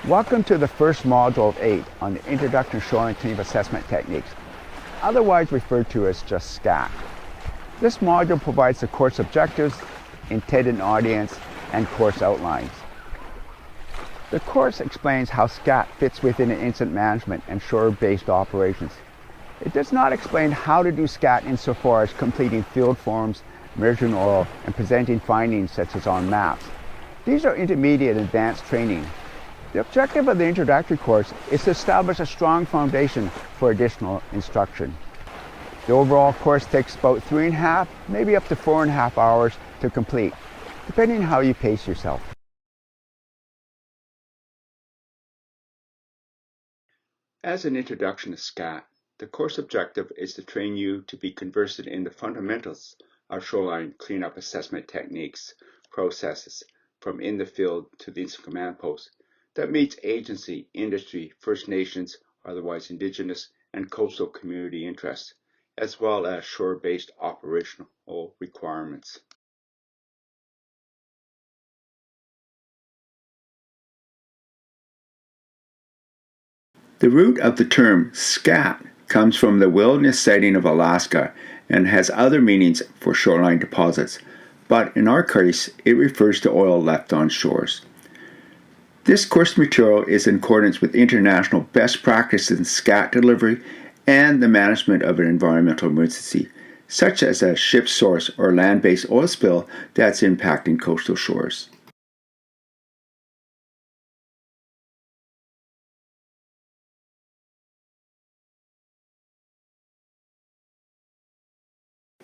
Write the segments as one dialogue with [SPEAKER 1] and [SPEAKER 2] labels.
[SPEAKER 1] Welcome to the first module of 8 on the Introductory Shoreline Cleanup Assessment Techniques, otherwise referred to as just SCAT. This module provides the course objectives, intended audience, and course outlines. The course explains how SCAT fits within incident management and shore-based operations. It does not explain how to do SCAT insofar as completing field forms, measuring oil, and presenting findings such as on maps. These are intermediate and advanced training. The objective of the introductory course is to establish a strong foundation for additional instruction. The overall course takes about 3.5, maybe up to 4.5 hours to complete, depending on how you pace yourself. As an introduction to SCAT, the course objective is to train you to be conversant in the fundamentals of shoreline cleanup assessment techniques, processes, from in the field to the incident command post, that meets agency, industry, First Nations, otherwise indigenous, and coastal community interests, as well as shore-based operational requirements. The root of the term SCAT comes from the wilderness sighting of Alaska and has other meanings for shoreline deposits, but in our case, it refers to oil left on shores. This course material is in accordance with international best practices in SCAT delivery and the management of an environmental emergency, such as a ship source or land-based oil spill that's impacting coastal shores.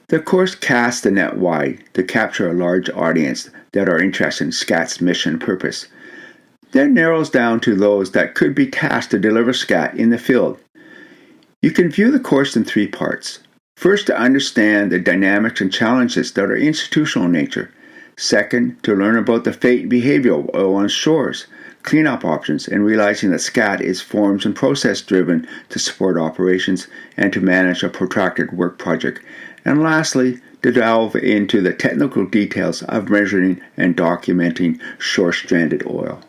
[SPEAKER 1] The course casts the net wide to capture a large audience that are interested in SCAT's mission and purpose, then narrows down to those that could be tasked to deliver SCAT in the field. You can view the course in 3 parts. First, to understand the dynamics and challenges that are institutional in nature. Second, to learn about the fate and behavior of oil on shores, cleanup options, and realizing that SCAT is forms and process driven to support operations and to manage a protracted work project. And lastly, to delve into the technical details of measuring and documenting shore-stranded oil.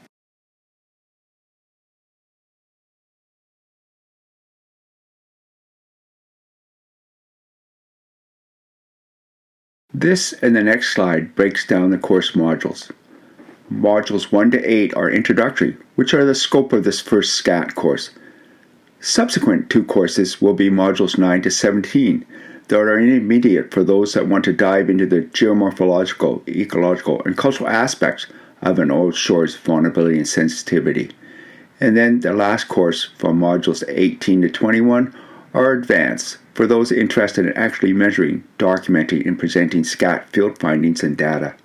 [SPEAKER 1] This and the next slide breaks down the course modules. Modules 1 to 8 are introductory, which are the scope of this first SCAT course. Subsequent 2 courses will be modules 9 to 17, that are intermediate for those that want to dive into the geomorphological, ecological, and cultural aspects of an oil shore's vulnerability and sensitivity. And then the last course from modules 18 to 21 are advanced for those interested in actually measuring, documenting, and presenting SCAT field findings and data.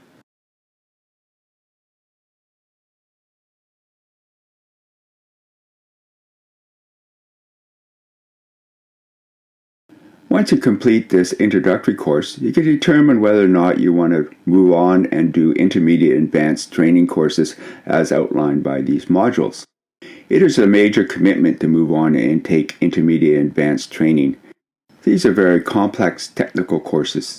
[SPEAKER 1] Once you complete this introductory course, you can determine whether or not you want to move on and do intermediate and advanced training courses as outlined by these modules. It is a major commitment to move on and take intermediate and advanced training. These are very complex technical courses